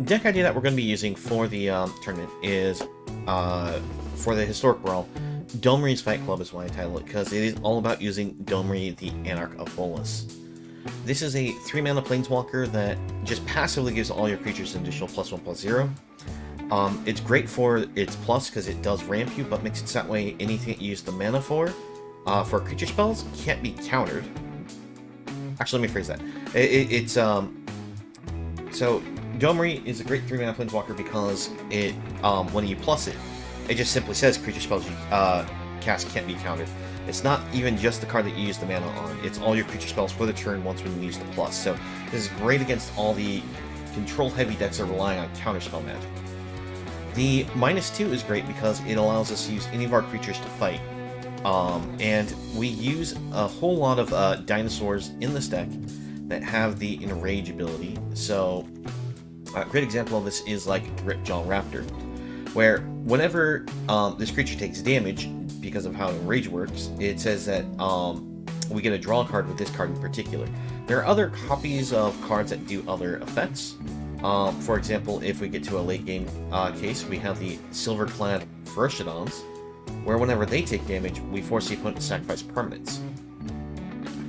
deck idea that we're going to be using for the tournament is, for the Historic Brawl, Domri's Fight Club is why I title it, because it is all about using Domri, the Anarch of Bolas. This is a 3-mana Planeswalker that just passively gives all your creatures an additional +1/+0. It's great for its plus because it does ramp you, but makes it that way anything you use the mana for creature spells can't be countered. Actually, let me phrase that. So Domri is a great 3-mana Planeswalker because it, when you plus it, it just simply says creature spells you cast can't be countered. It's not even just the card that you use the mana on, it's all your creature spells for the turn once when you use the plus. So this is great against all the control-heavy decks that are relying on counterspell magic. The -2 is great because it allows us to use any of our creatures to fight. And we use a whole lot of dinosaurs in this deck that have the enrage ability. So a great example of this is like Ripjaw Raptor, where whenever this creature takes damage, because of how enrage works, it says that we get a draw card with this card in particular. There are other copies of cards that do other effects. For example, if we get to a late game case, we have the Silver-clad Ferocidons, where whenever they take damage, we force the opponent to sacrifice permanents.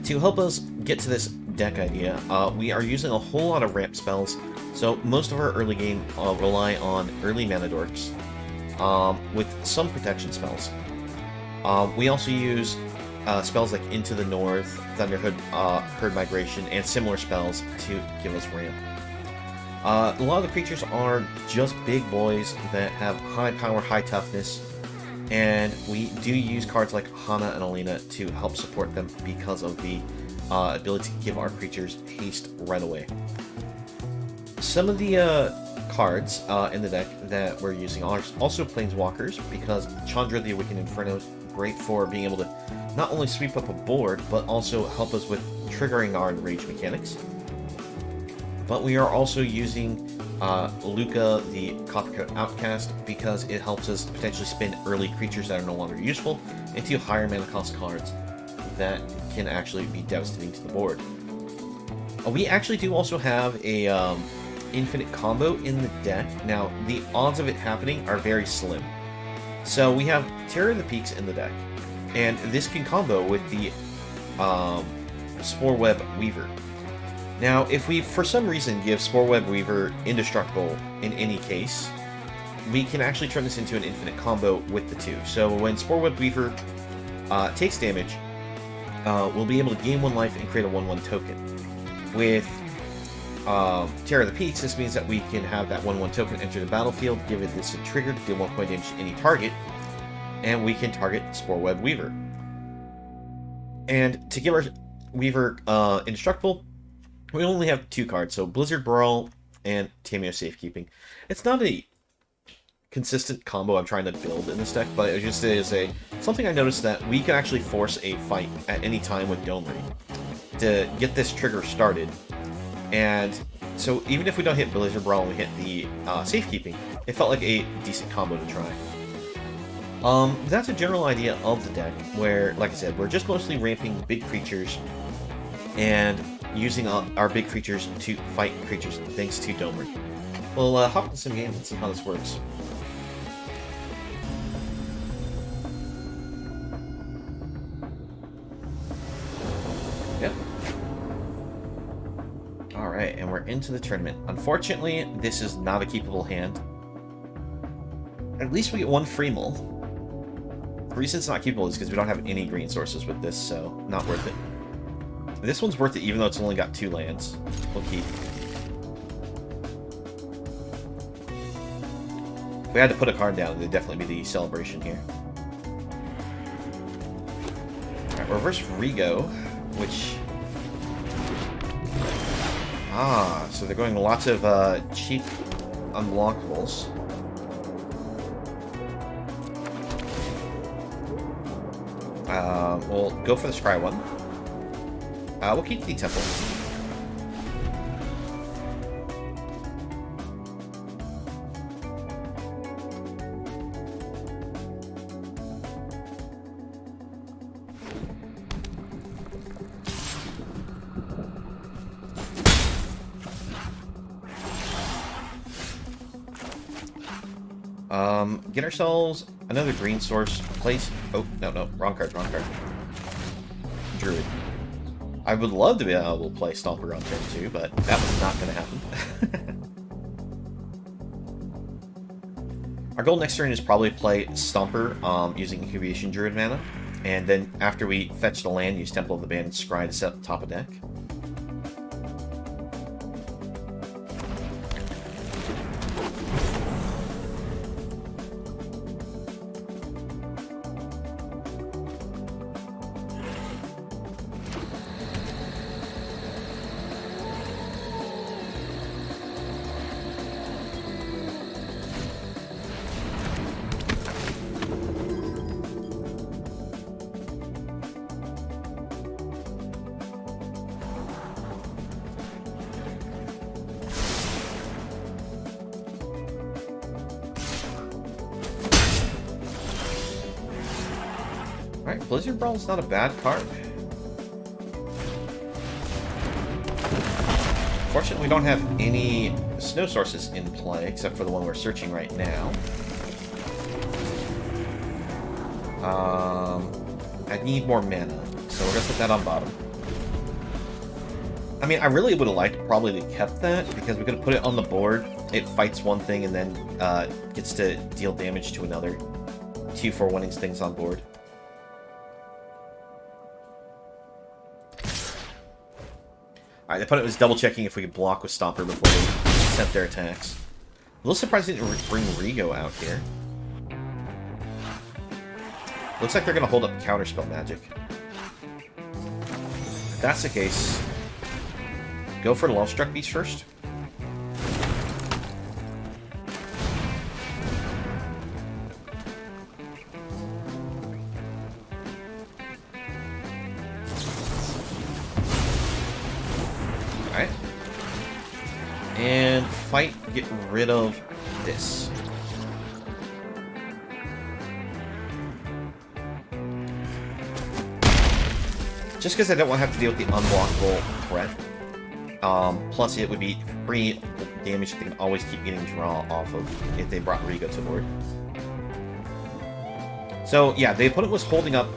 To help us get to this deck idea, we are using a whole lot of ramp spells, so most of our early game rely on early mana dorks, with some protection spells. We also use spells like Into the North, Thunderhood, Herd Migration, and similar spells to give us ramp. A lot of the creatures are just big boys that have high power, high toughness, and we do use cards like Hana and Alina to help support them because of the ability to give our creatures haste right away. Some of the cards in the deck that we're using are also Planeswalkers, because Chandra the Awakened Inferno is great for being able to not only sweep up a board, but also help us with triggering our enrage mechanics. But we are also using Luca, the Coppercoat Outcast, because it helps us potentially spin early creatures that are no longer useful into higher mana cost cards that can actually be devastating to the board. We actually do also have a infinite combo in the deck. Now, the odds of it happening are very slim. So we have Terror of the Peaks in the deck, and this can combo with the Sporeweb Weaver. Now, if we, for some reason, give Sporeweb Weaver indestructible in any case, we can actually turn this into an infinite combo with the two. So when Sporeweb Weaver takes damage, we'll be able to gain 1 life and create a 1/1 token. With Terror of the Peaks, this means that we can have that 1/1 token enter the battlefield, give it this a trigger to deal 1 point damage to any target, and we can target Sporeweb Weaver. And to give our Weaver indestructible, we only have 2 cards, so Blizzard Brawl and Tameo Safekeeping. It's not a consistent combo I'm trying to build in this deck, but it just is something I noticed that we can actually force a fight at any time with Domri to get this trigger started. And so even if we don't hit Blizzard Brawl and we hit the Safekeeping, it felt like a decent combo to try. That's a general idea of the deck, where, like I said, we're just mostly ramping big creatures and using our big creatures to fight creatures thanks to Domri. We'll hop into some games and see how this works. Yep. Alright, and we're into the tournament. Unfortunately, this is not a keepable hand. At least we get 1 free mull. The reason it's not keepable is because we don't have any green sources with this, so not worth it. This one's worth it even though it's only got 2 lands. We'll keep. If we had to put a card down, it'd definitely be the Celebration here. Alright, reverse Rigo, which... so they're going lots of cheap unblockables. We'll go for the Scry one. We'll keep the Temple. Get ourselves another green source. Place. Oh, no, wrong card. Druid. I would love to be able to play Stomper on turn 2, but that was not going to happen. Our goal next turn is probably to play Stomper using Incubation Druid mana, and then after we fetch the land, use Temple of the Band and Scry to set up top of deck. Alright, Blizzard Brawl is not a bad card. Fortunately, we don't have any snow sources in play, except for the one we're searching right now. I need more mana, so we're going to put that on bottom. I mean, I really would have liked probably to kept that, because we could have put it on the board. It fights one thing and then gets to deal damage to another. 2/4 winning things on board. Alright, the opponent was double-checking if we could block with Stomper before they sent their attacks. A little surprised they didn't bring Rigo out here. Looks like they're going to hold up counterspell magic. If that's the case, go for the Lovestruck Beast first. Alright. And fight, get rid of this. Just because I don't want to have to deal with the unblockable threat. Plus it would be free damage that they can always keep getting draw off of if they brought Rigo to board. So yeah, the opponent was holding up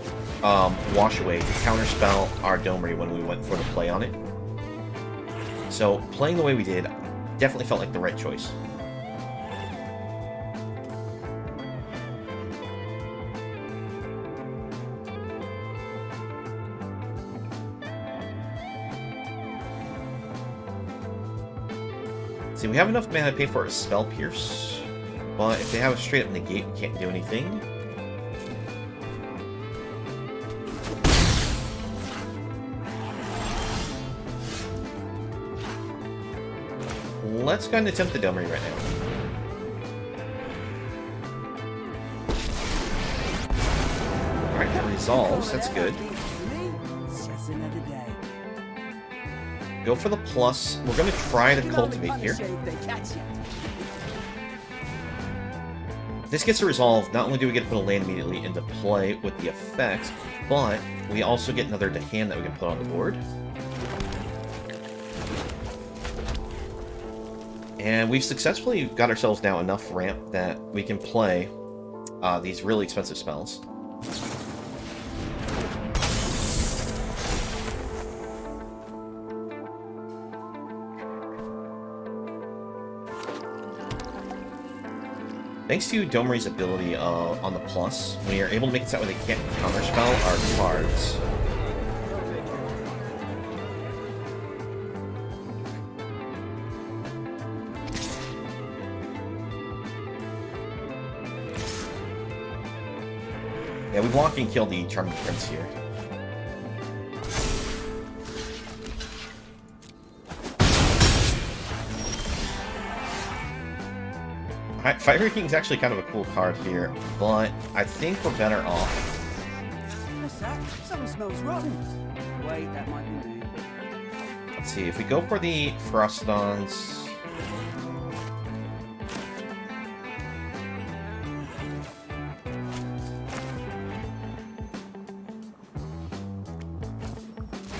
Wash Away to counterspell our Domri when we went for the play on it. So playing the way we did definitely felt like the right choice. See, we have enough mana to pay for a Spell Pierce, but if they have a straight up negate, we can't do anything. Let's go ahead and attempt the Domri right now. Alright, that resolves, that's good. Go for the plus. We're going to try to cultivate here. If this gets a resolve, not only do we get to put a land immediately into play with the effects, but we also get another to hand that we can put on the board. And we've successfully got ourselves now enough ramp that we can play these really expensive spells. Thanks to Domri's ability on the plus, we are able to make it so that they can't counterspell our cards. Yeah, we walk and kill the Charming Prince here. Fire King is actually kind of a cool card here, but I think we're better off. What's that? Something smells rotten. Wait, that might be me. Let's see, if we go for the Frostodons...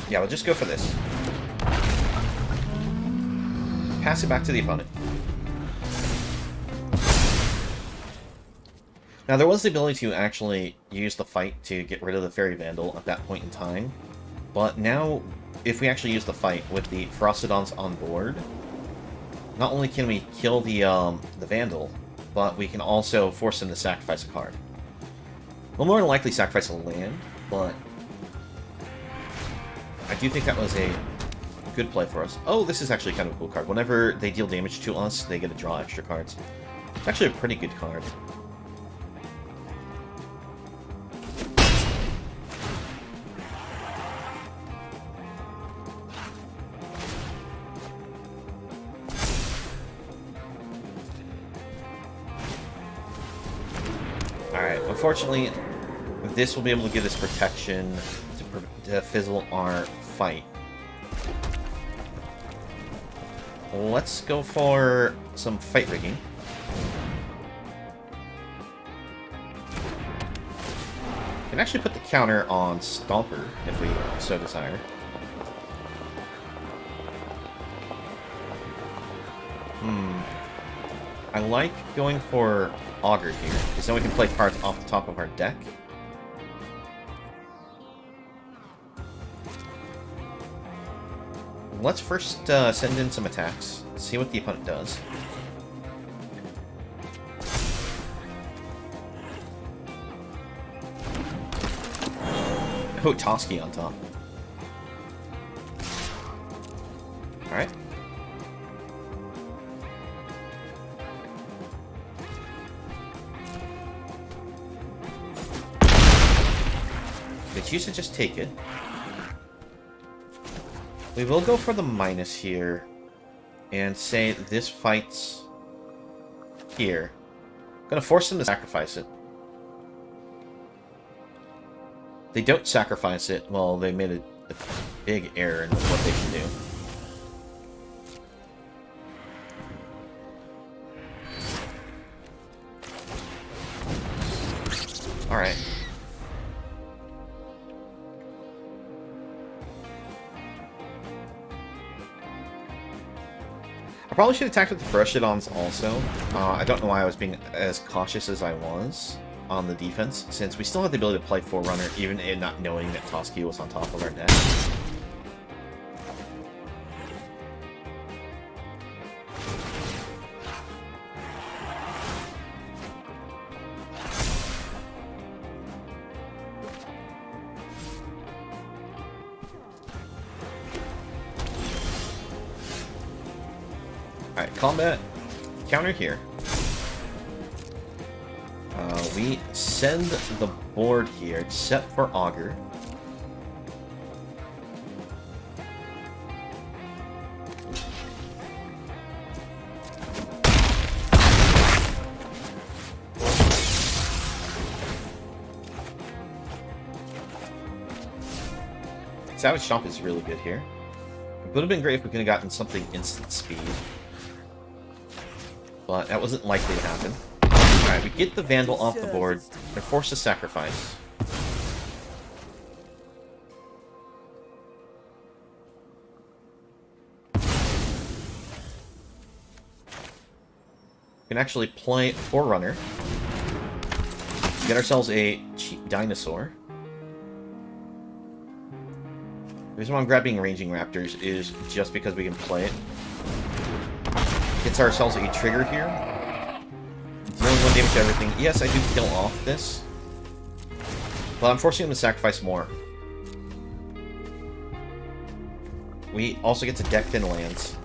Yeah, we'll just go for this. Pass it back to the opponent. Now, there was the ability to actually use the fight to get rid of the Fairy Vandal at that point in time, but now, if we actually use the fight with the Ferocidons on board, not only can we kill the Vandal, but we can also force him to sacrifice a card. We'll more than likely sacrifice a land, but I do think that was a good play for us. Oh, this is actually kind of a cool card. Whenever they deal damage to us, they get to draw extra cards. It's actually a pretty good card. Alright, unfortunately, this will be able to give us protection to fizzle our fight. Let's go for some fight rigging. We can actually put the counter on Stomper if we so desire. I like going for Augur here, because then we can play cards off the top of our deck. Let's first send in some attacks, see what the opponent does. Oh, Toski on top. Alright. They choose to just take it. We will go for the minus here and say this fight's here. I'm gonna force them to sacrifice it. They don't sacrifice it, well, they made a big error in what they should do. Alright. I probably should have attacked with the Ferocidons also. I don't know why I was being as cautious as I was on the defense, since we still had the ability to play Forerunner, even in not knowing that Toski was on top of our deck. Alright, combat. Counter here. We send the board here, except for Augur. Savage Stomp is really good here. It would have been great if we could have gotten something instant speed. But that wasn't likely to happen. Alright, we get the Vandal off the board. They're forced to sacrifice. We can actually play Forerunner. Get ourselves a cheap dinosaur. The reason why I'm grabbing Ranging Raptors is just because we can play it. Gets ourselves a trigger here. Dealing 1 damage to everything. Yes, I do kill off this. But I'm forcing him to sacrifice more. We also get to deck thin lands.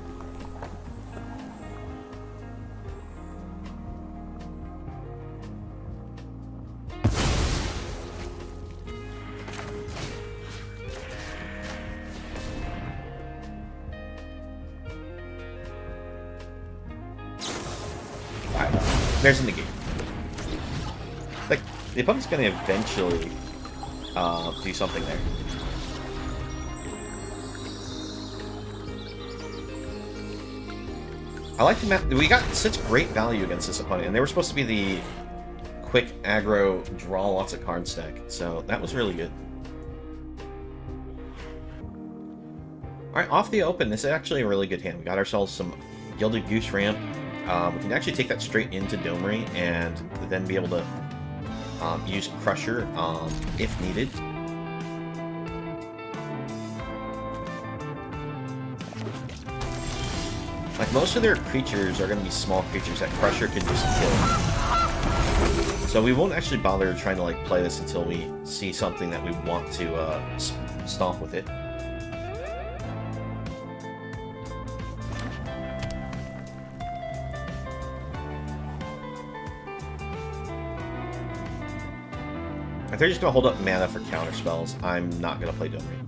There's a negate. Like, the opponent's gonna eventually do something there. I like the map. We got such great value against this opponent, and they were supposed to be the quick aggro, draw lots of cards deck, so that was really good. Alright, off the open, this is actually a really good hand. We got ourselves some Gilded Goose Ramp. We can actually take that straight into Domri and then be able to use Crusher if needed. Like, most of their creatures are going to be small creatures that Crusher can just kill. So we won't actually bother trying to like play this until we see something that we want to stomp with it. If they're just going to hold up mana for counter spells, I'm not going to play Domri.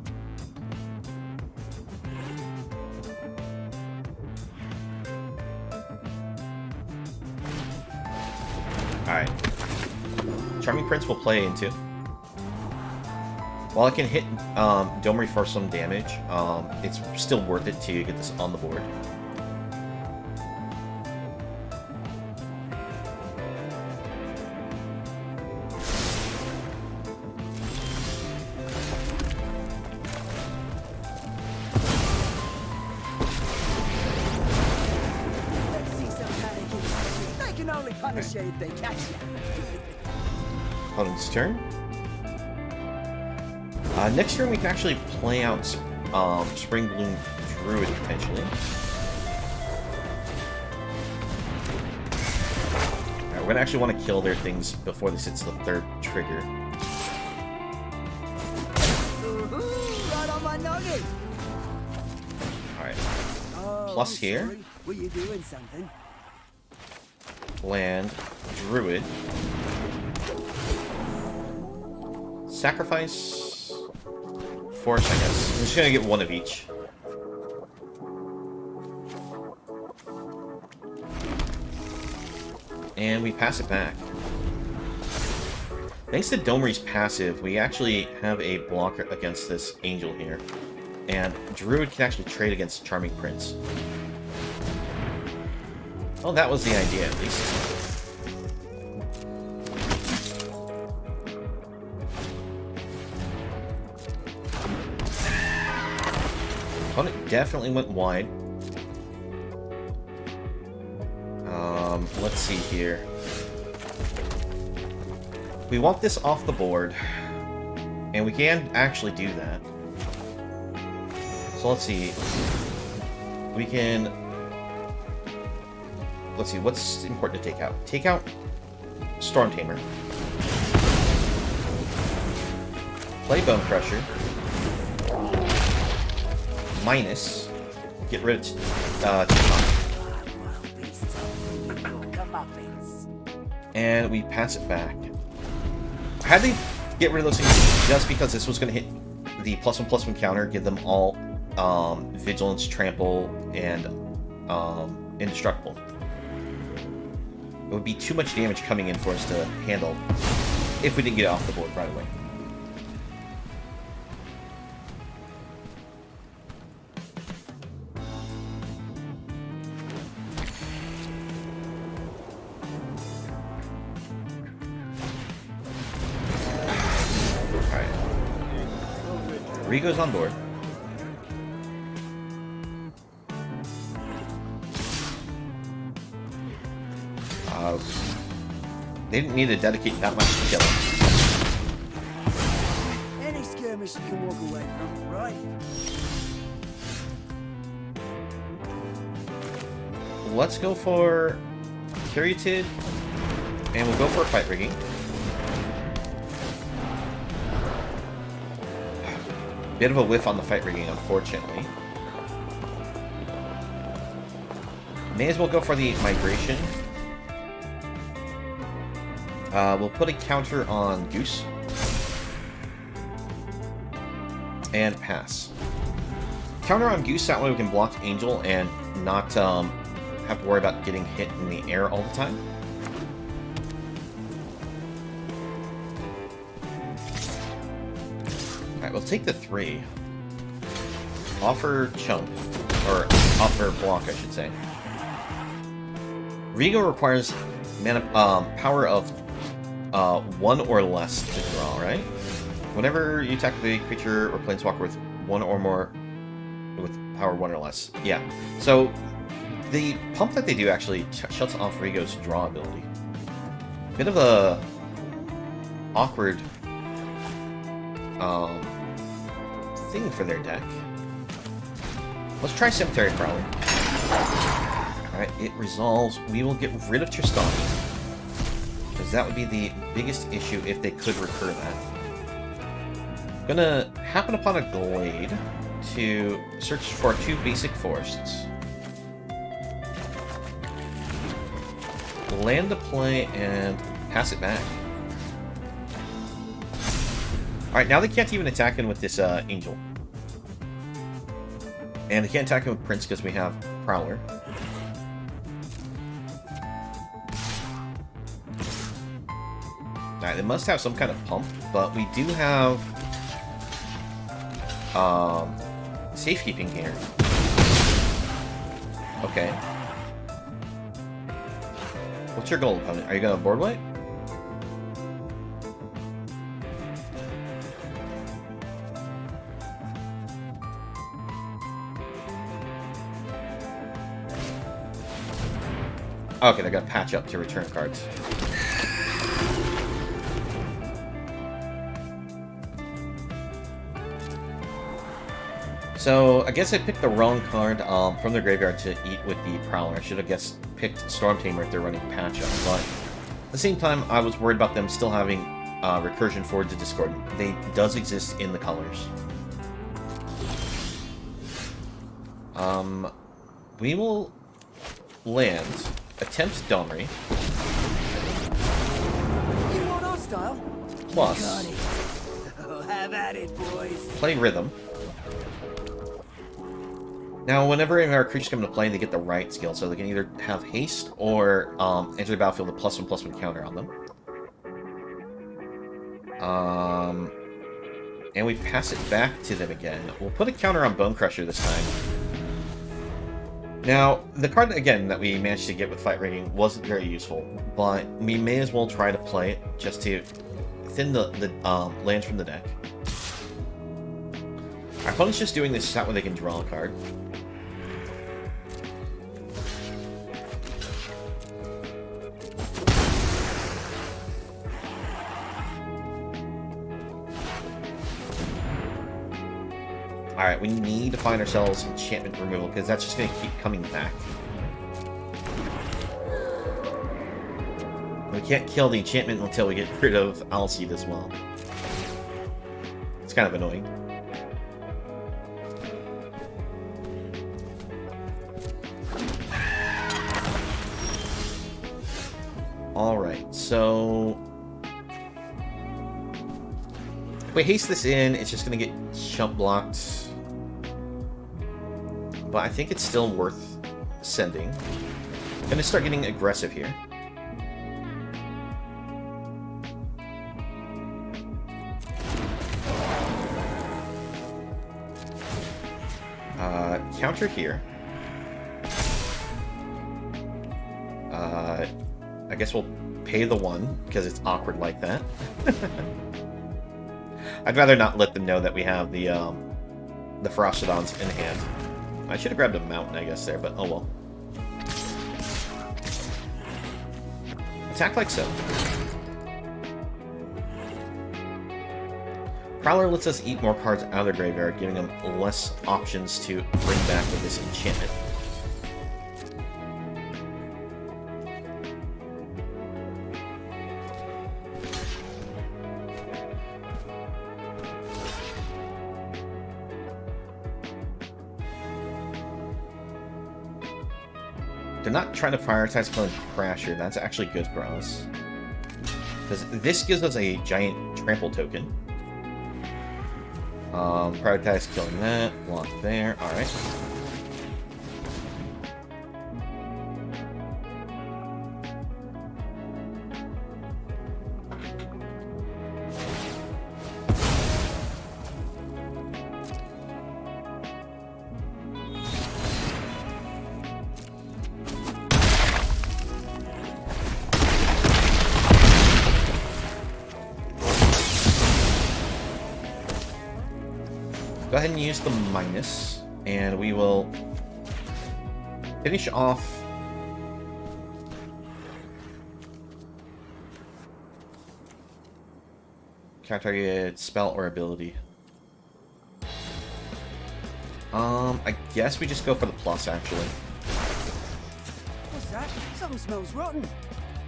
Alright. Charming Prince will play into. While I can hit Domri for some damage, it's still worth it to get this on the board. Punish you if they catch you. Opponent's turn. Next turn we can actually play out Spring Bloom Druid potentially. Alright, we're gonna actually want to kill their things before this hits the third trigger. Right on my nugget. Alright. Oh, Plus here. sorry. Were you doing something? Land, Druid, Sacrifice, Force, I guess. I'm just gonna get one of each. And we pass it back. Thanks to Domri's passive, we actually have a blocker against this Angel here. And Druid can actually trade against Charming Prince. Well, that was the idea, at least. Opponent definitely went wide. Let's see here. We want this off the board, and we can actually do that. So let's see. We can... Let's see, what's important to take out? Take out Storm Tamer. Play Bone Crusher. Minus. Get rid of and we pass it back. I had to get rid of those things just because this was going to hit the +1/+1 counter, give them all Vigilance, Trample, and Indestructible. It would be too much damage coming in for us to handle if we didn't get it off the board right away. Alright. Rigo's on board. They didn't need to dedicate that much to kill him. Any skirmish you can walk away from, right? Let's go for Caryatid, and we'll go for Fight Rigging. Bit of a whiff on the Fight Rigging, unfortunately. May as well go for the Migration. We'll put a counter on Goose. And pass. Counter on Goose, that way we can block Angel and not have to worry about getting hit in the air all the time. Alright, we'll take the 3. Offer Chump. Or offer Block, I should say. Rigo requires mana, power of 1 or less to draw, right? Whenever you attack the creature or planeswalker with 1 or more, with power 1 or less. Yeah. So, the pump that they do actually shuts off Rigo's draw ability. Bit of a awkward thing for their deck. Let's try Cemetery Prowler. Alright, it resolves. We will get rid of Tristani, because that would be the biggest issue if they could recur that. Gonna happen upon a glade to search for 2 basic forests. Land a play and pass it back. Alright, now they can't even attack him with this Angel. And they can't attack him with Prince because we have Prowler. Alright, they must have some kind of pump, but we do have safekeeping here. Okay. What's your goal, opponent? Are you gonna board wipe? Okay, they're gonna patch up to return cards. So, I guess I picked the wrong card from the graveyard to eat with the Prowler. I should have picked Storm Tamer if they're running patch up, but at the same time, I was worried about them still having recursion forward to Discordant. They does exist in the colors. We will land, attempt Domri. You want our style? Plus, Got it. Oh, have at it, boys. play Rhythm. Now, whenever our creatures come into play, they get the right skill, so they can either have haste or enter the battlefield with +1/+1 counter on them. And we pass it back to them again. We'll put a counter on Bone Crusher this time. Now, the card, again, that we managed to get with Fight Rigging wasn't very useful, but we may as well try to play it just to thin the lands from the deck. Our opponent's just doing this that way they can draw a card. Alright, we need to find ourselves enchantment removal, because that's just going to keep coming back. We can't kill the enchantment until we get rid of Alseed as well. It's kind of annoying. Alright, so... if we haste this in, it's just going to get chump blocked. But I think it's still worth sending. I'm going to start getting aggressive here. Counter here. I guess we'll pay the 1, because it's awkward like that. I'd rather not let them know that we have the Ferocidons in hand. I should have grabbed a mountain, I guess, there, but oh well. Attack like so. Prowler lets us eat more cards out of their graveyard, giving them less options to bring back with this enchantment. They're not trying to prioritize killing Crasher. That's actually good for us. Because this gives us a giant trample token. Prioritize killing that. Block there. Alright. Go ahead and use the minus, and we will finish off Subtract target spell or ability. I guess we just go for the plus, actually. What's that? Something smells rotten.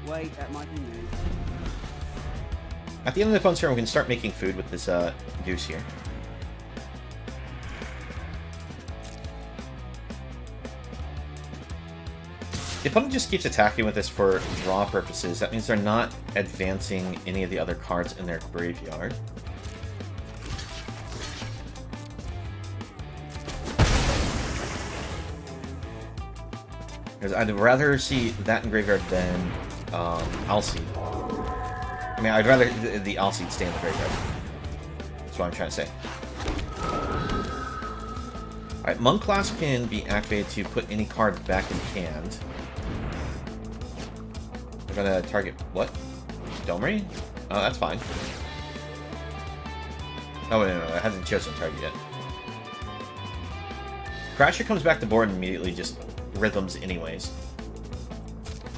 Wait, that might be me. At the end of the opponent's turn, we can start making food with this goose here. The opponent just keeps attacking with this for draw purposes. That means they're not advancing any of the other cards in their graveyard. Because I'd rather see that in graveyard than Alseed. I mean, I'd rather the Alseed stay in the graveyard. That's what I'm trying to say. Alright, Monk Class can be activated to put any card back in hand. We're gonna target what? Domri? Oh, that's fine. Oh, no, it hasn't chosen target yet. Crasher comes back to board and immediately just rhythms anyways.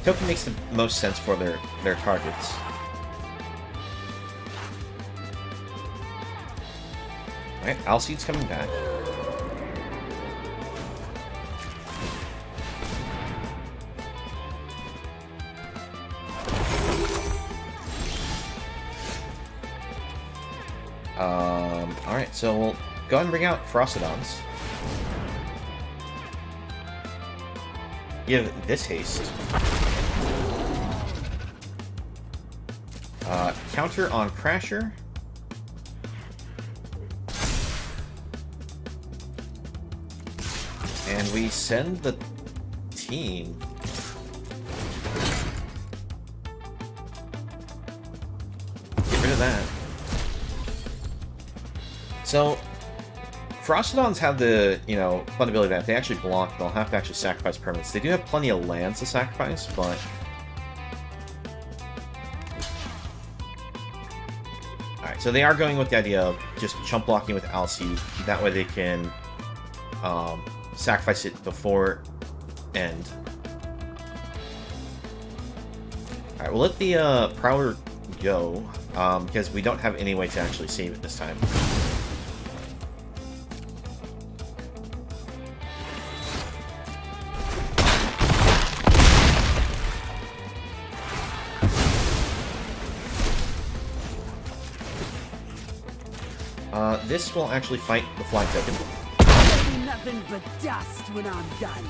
Token makes the most sense for their targets. Alright, Alseed's coming back. Alright, so we'll go ahead and bring out Frostodons. Give this haste. Counter on Crasher. And we send the team. Get rid of that. So, Frostodons have the, fun ability that if they actually block, they'll have to actually sacrifice permanents. They do have plenty of lands to sacrifice, but... Alright, so they are going with the idea of just chump blocking with Alseed. That way they can sacrifice it before end. Alright, we'll let the Prowler go, because we don't have any way to actually save it this time. This will actually fight the flying token. Nothing but dust when I'm done.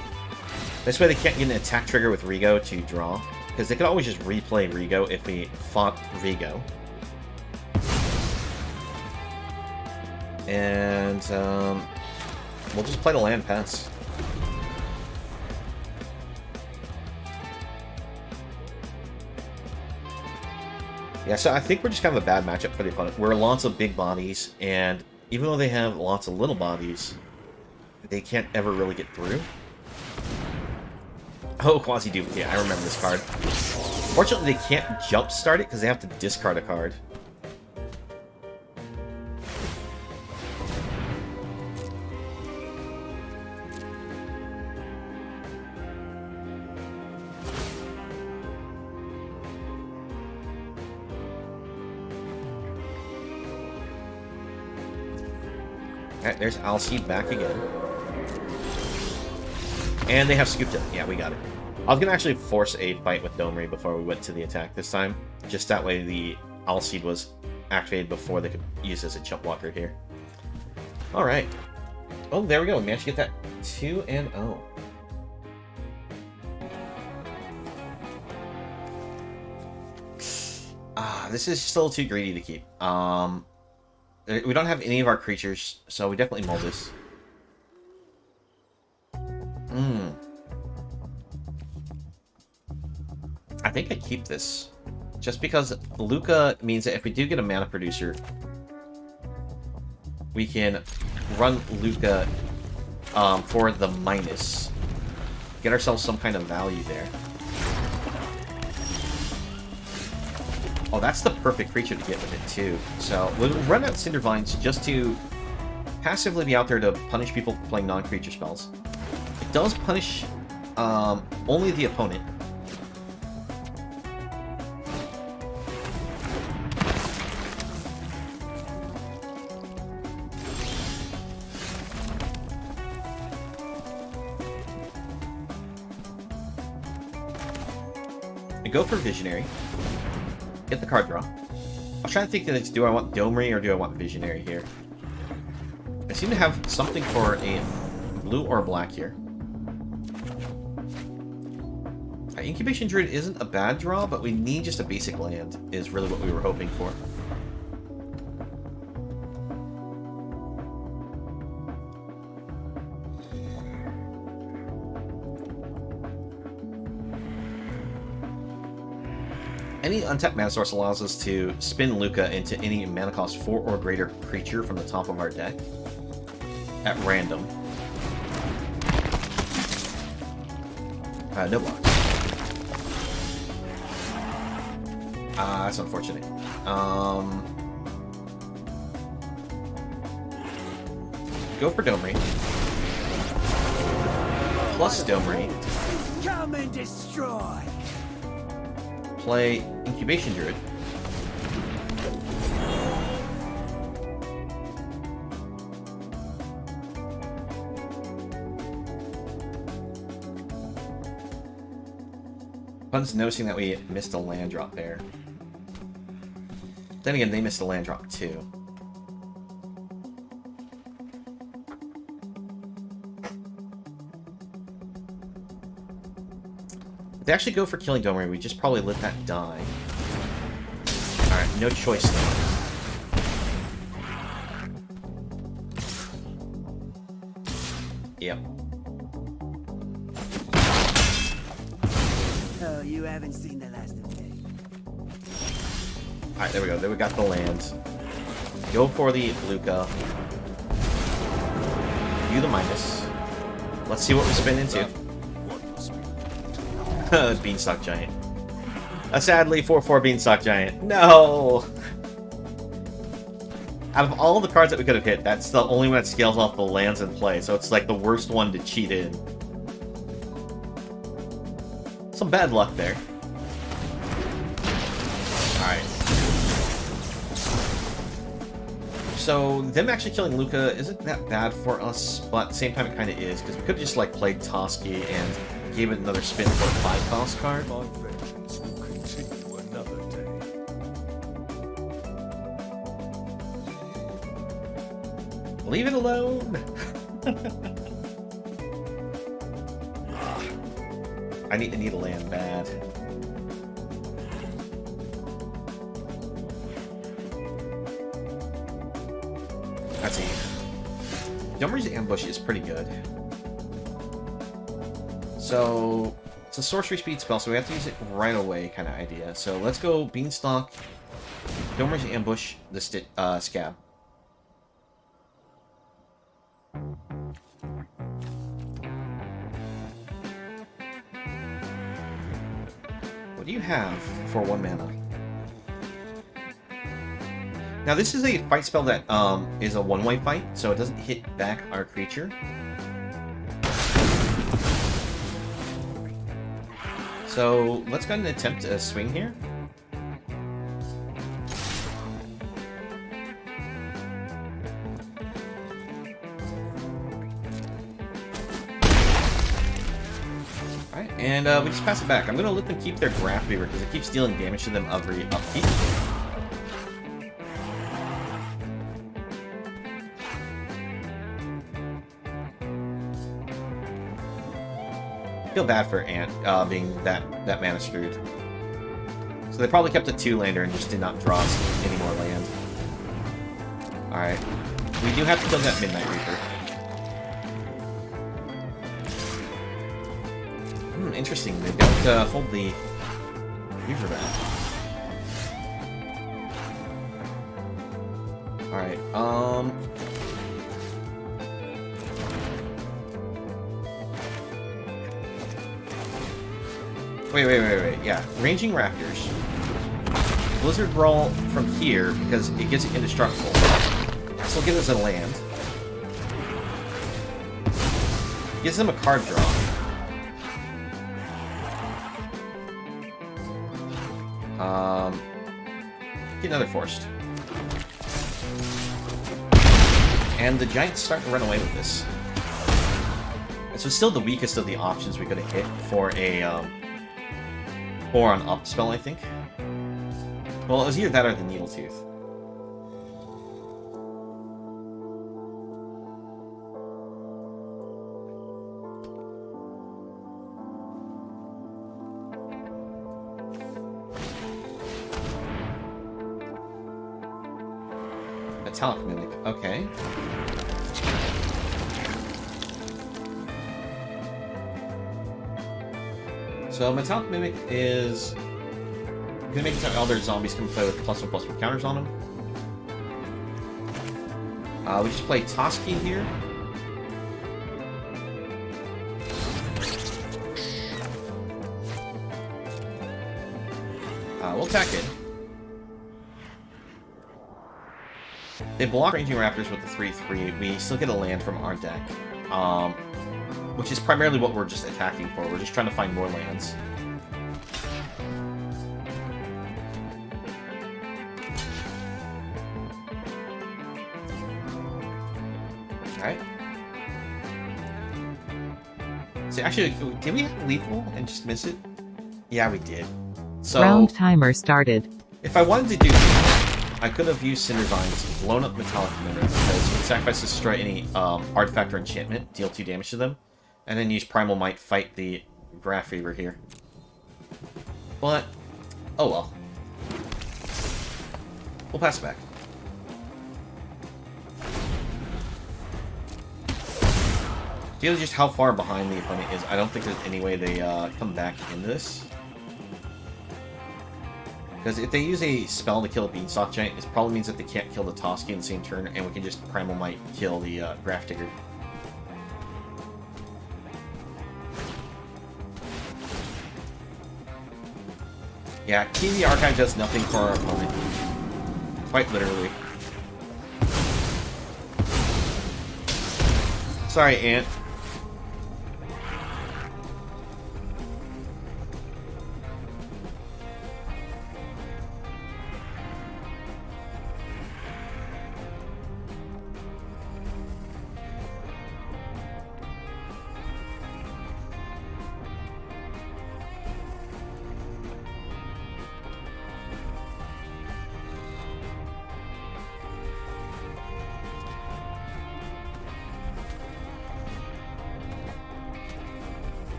This way they can't get an attack trigger with Rigo to draw, because they could always just replay Rigo if we fought Rigo. And we'll just play the land pass. Yeah, so I think we're just kind of a bad matchup for the opponent. We're lots of big bodies, and even though they have lots of little bodies, they can't ever really get through. Oh, Quasi-Duplicate. I remember this card. Fortunately, they can't jumpstart it because they have to discard a card. Alright, there's Alseed back again. And they have scooped it. Yeah, we got it. I was going to actually force a fight with Domri before we went to the attack this time. Just that way the Alseed was activated before they could use it as a chump blocker here. Alright. Oh, there we go. We managed to get that 2-0. This is still too greedy to keep. We don't have any of our creatures, so we definitely mold this. I think I keep this. Just because Luca means that if we do get a mana producer, we can run Luca for the minus. Get ourselves some kind of value there. Oh, that's the perfect creature to get with it, too. So, we'll run out Cindervines just to passively be out there to punish people for playing non-creature spells. It does punish only the opponent. I go for Visionary. Get the card draw. I was trying to think that it's, do I want Domri or do I want Visionary here? I seem to have something for a blue or a black here. Incubation Druid isn't a bad draw, but we need just a basic land, is really what we were hoping for. Any untapped mana source allows us to spin Luca into any mana cost 4 or greater creature from the top of our deck at random. No blocks. That's unfortunate. Go for Domri. Plus Domri. Come and destroy. Play Incubation Druid. Fun's noticing that we missed a land drop there. Then again, they missed a land drop too. If they actually go for killing Domri, we just probably let that die. Alright, no choice though. Yep. Oh, you haven't seen the last of me. Alright, there we go. There we got the land. Go for the Luca. View the minus. Let's see what we spin into. Beanstalk Giant. A sadly 4/4 Beanstalk Giant. No! Out of all the cards that we could have hit, that's the only one that scales off the lands in play, so it's like the worst one to cheat in. Some bad luck there. Alright. So, them actually killing Luca isn't that bad for us, but at the same time it kind of is, because we could have just like played Toski and gave it another spin for a 5-cost card. My vengeance will continue another day. Leave it alone! I need a land bad. Let's see. Domri's Ambush is pretty good. So, it's a sorcery speed spell, so we have to use it right away kind of idea. So let's go Beanstalk, Domri's Ambush, the Scab. What do you have for 1 mana? Now this is a fight spell that is a 1-way fight, so it doesn't hit back our creature. So let's go ahead and attempt a swing here. Alright, and we just pass it back. I'm going to let them keep their Graph Weaver because it keeps dealing damage to them every upkeep. Feel bad for Ant being that mana screwed. So they probably kept a 2-lander and just did not draw us any more land. Alright. We do have to kill that Midnight Reaper. Interesting. They don't hold the Reaper back. Alright, Wait. Yeah. Ranging Raptors. Blizzard Brawl from here, because it gives it indestructible. This will give us a land. Gives them a card draw. Get another Forced. And the Giants start to run away with this. This was still the weakest of the options we could have hit for a Or on up spell, I think. Well, it was either that or the Needle Tooth. Metallic Mimic, okay. So Metallic Mimic is gonna make it so other zombies can play with +1/+1 counters on them. We just play Toski here. We'll attack it. They block Raging Raptors with the 3/3. We still get a land from our deck. Which is primarily what we're just attacking for. We're just trying to find more lands. Alright. So actually, did we have lethal and just miss it? Yeah, we did. So Round timer started. if I wanted to do I could have used Cinder Vines, blown up Metallic Mimic, because you can sacrifice to destroy any artifact or enchantment, deal 2 damage to them, and then use Primal Might, fight the Graph Fever here. But, oh well. We'll pass it back. Due to just how far behind the opponent is, I don't think there's any way they come back into this. Because if they use a spell to kill a Beanstalk Giant, it probably means that they can't kill the Toski in the same turn, and we can just Primal Might kill the Graph Digger. Yeah, Key the Archive does nothing for our opponent. Quite literally. Sorry, Ant.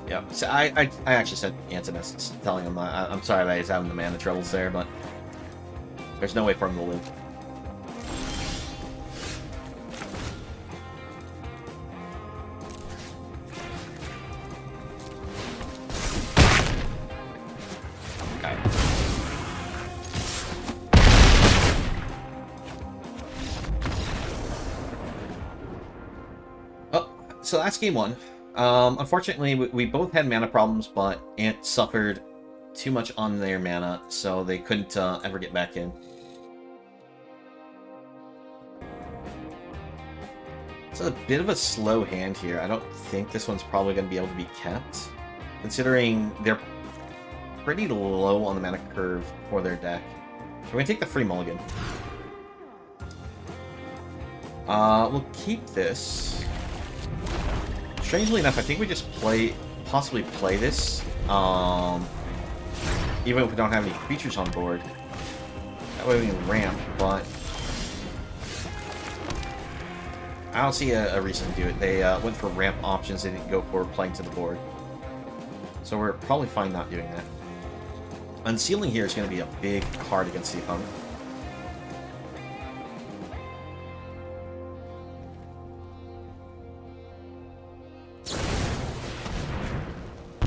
Yeah, so I actually sent Ant a message telling him I'm sorry that he's having the mana troubles there, but there's no way for him to live. Okay. Oh, so that's game 1. Unfortunately, we both had mana problems, but Ant suffered too much on their mana, so they couldn't ever get back in. It's a bit of a slow hand here. I don't think this one's probably going to be able to be kept, considering they're pretty low on the mana curve for their deck. So we're going to take the free mulligan. We'll keep this. Strangely enough, I think we just possibly play this, even if we don't have any creatures on board. That way we can ramp, but I don't see a reason to do it. They went for ramp options, they didn't go for playing to the board. So we're probably fine not doing that. Unsealing here is going to be a big card against the opponent.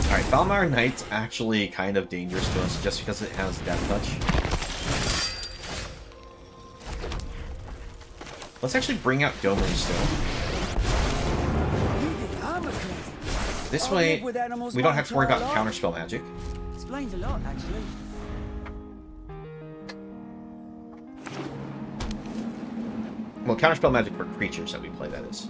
Alright, Valmire Knight's actually kind of dangerous to us just because it has Death Touch. Let's actually bring out Domri still. This way, we don't have to worry about counterspell magic. Explains a lot, actually. Well, counterspell magic for creatures that we play, that is.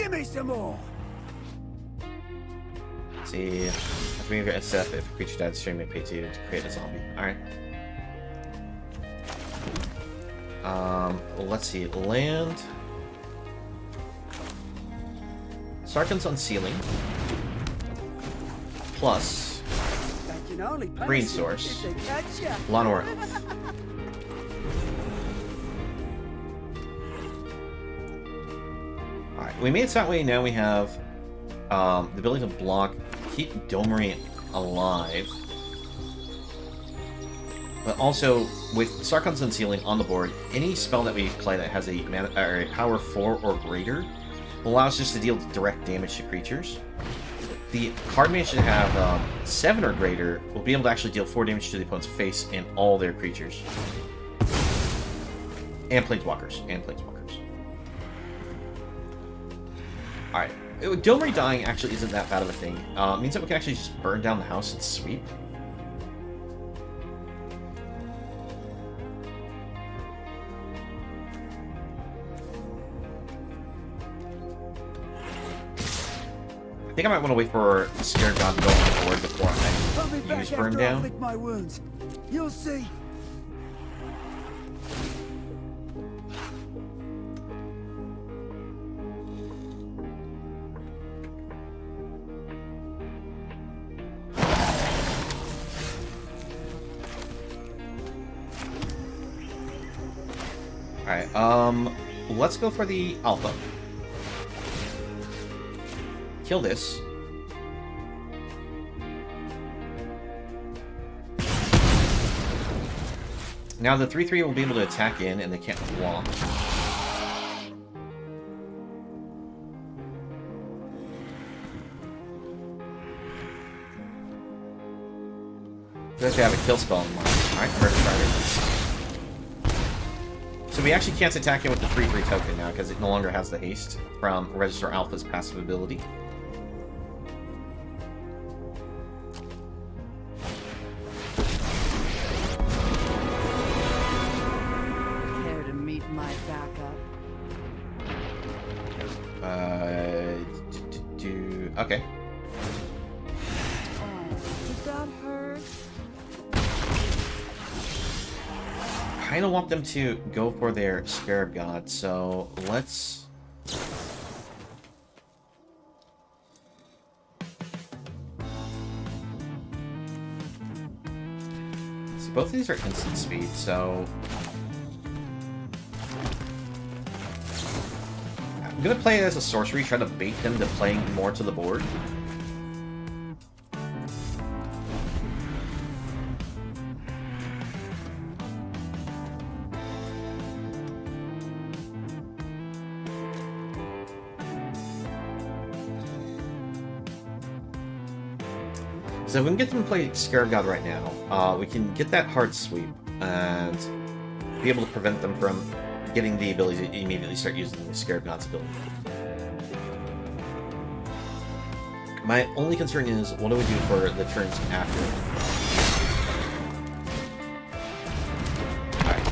Give me some more. Let's see. After being SF, if a creature died, stream may pay 2 to create a zombie. Alright. Let's see. Land. Sarkhan's Unsealing. Plus. They can only punish Green you source. if they catch ya. Lanor. Alright, we made it that way. Now we have the ability to block, keep Domri alive. But also, with Sarkhan's Unsealing on the board, any spell that we play that has a power 4 or greater will allow us just to deal direct damage to creatures. The card may should have 7 or greater will be able to actually deal 4 damage to the opponent's face and all their creatures. And Planeswalkers. Alright. Domri dying actually isn't that bad of a thing. It means that we can actually just burn down the house and sweep. I think I might want to wait for the Scared God to go on the board before I use Burn Down. Lick my wounds. You'll see. Alright, let's go for the Alpha. Kill this. Now the 3/3 will be able to attack in, and they can't block. We have to have a kill spell in mind. Alright, Murder Strider. So we actually can't attack it with the 3/3 token now, because it no longer has the haste from Register Alpha's passive ability. Care to meet my backup? Okay. Oh, did that hurt? I kind of want them to go for their Scarab God, so let's... See, both of these are instant speed, so... I'm gonna play it as a sorcery, try to bait them to playing more to the board. So if we can get them to play Scarab God right now, we can get that hard sweep and be able to prevent them from getting the ability to immediately start using the Scarab God's ability. My only concern is, what do we do for the turns after? Alright.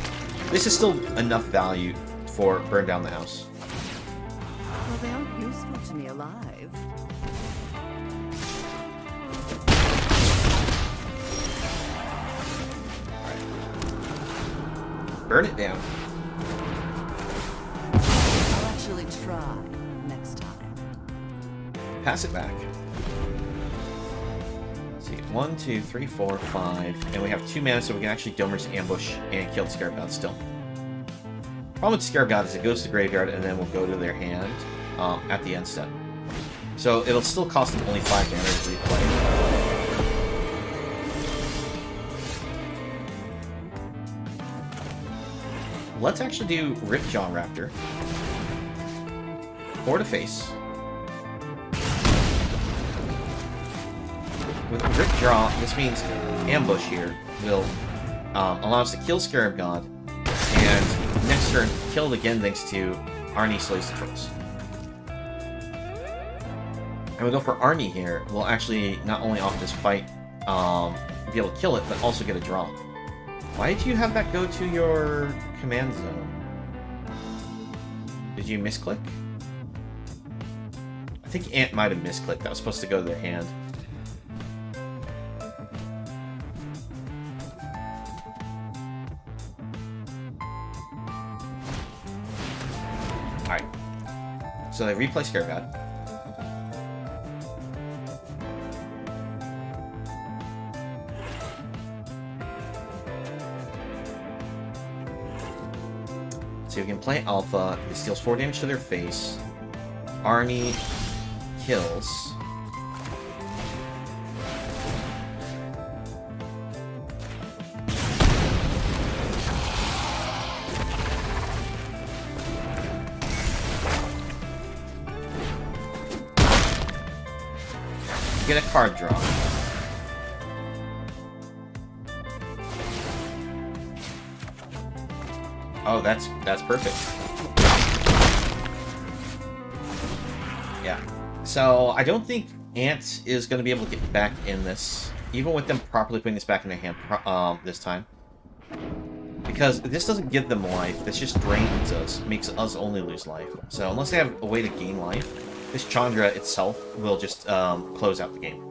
This is still enough value for Burn Down the House. Well, they aren't useful to me alive. Burn it down. I'll actually try next time. Pass it back. Let's see, 1, 2, 3, 4, 5, and we have 2 mana, so we can actually Domri's Ambush and kill the Scarab God still. Problem with Scarab God is it goes to the graveyard and then will go to their hand at the end step. So it'll still cost them only 5 mana to replay. Let's actually do Ripjaw Raptor. 4 to face. With Ripjaw, this means Ambush here will allow us to kill Scarab God, and next turn, kill it again thanks to Arnie Slays the Trolls. And we go for Arnie here, we'll actually not only off this fight be able to kill it, but also get a draw. Why did you have that go to your command zone? Did you misclick? think Ant might have misclicked. That was supposed to go to their hand. Alright. So they replay Scare God. So you can play Alpha. It deals 4 damage to their face. Arnie kills. Get a card draw. Oh, that's perfect. Yeah. So I don't think Ant is going to be able to get back in this, even with them properly putting this back in their hand this time. Because this doesn't give them life. This just drains us, makes us only lose life. So unless they have a way to gain life, this Chandra itself will just close out the game.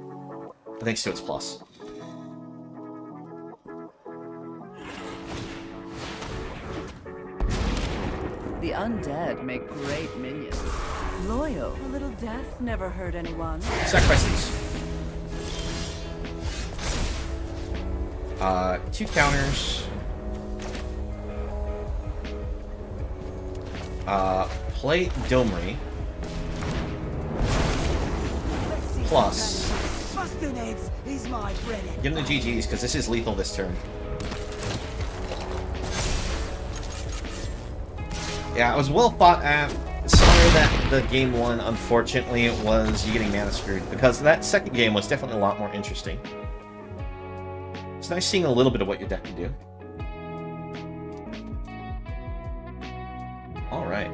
Thanks to its plus. The undead make great minions. Loyal. A little death never hurt anyone. Sacrifice these. 2 counters. Play Domri. Plus. Busting heads is my bread. Give them the GGs, because this is lethal this turn. Yeah, it was well fought at. Sorry that the game one, unfortunately, was you getting mana screwed, because that second game was definitely a lot more interesting. It's nice seeing a little bit of what your deck can do. Alright.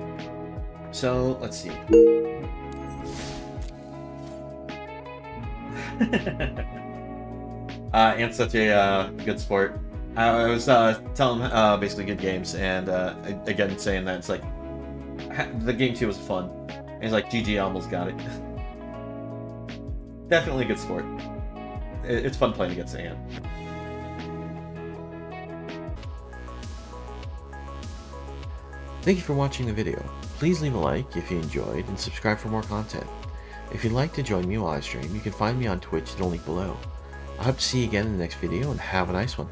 So, let's see. Ant's such a good sport. I was telling him basically good games, and again saying that it's like the game 2 was fun. And he's like, GG, almost got it. Definitely a good sport. It's fun playing against Ant. Thank you for watching the video. Please leave a like if you enjoyed, and subscribe for more content. If you'd like to join me while I stream, you can find me on Twitch, the link below. I hope to see you again in the next video, and have a nice one.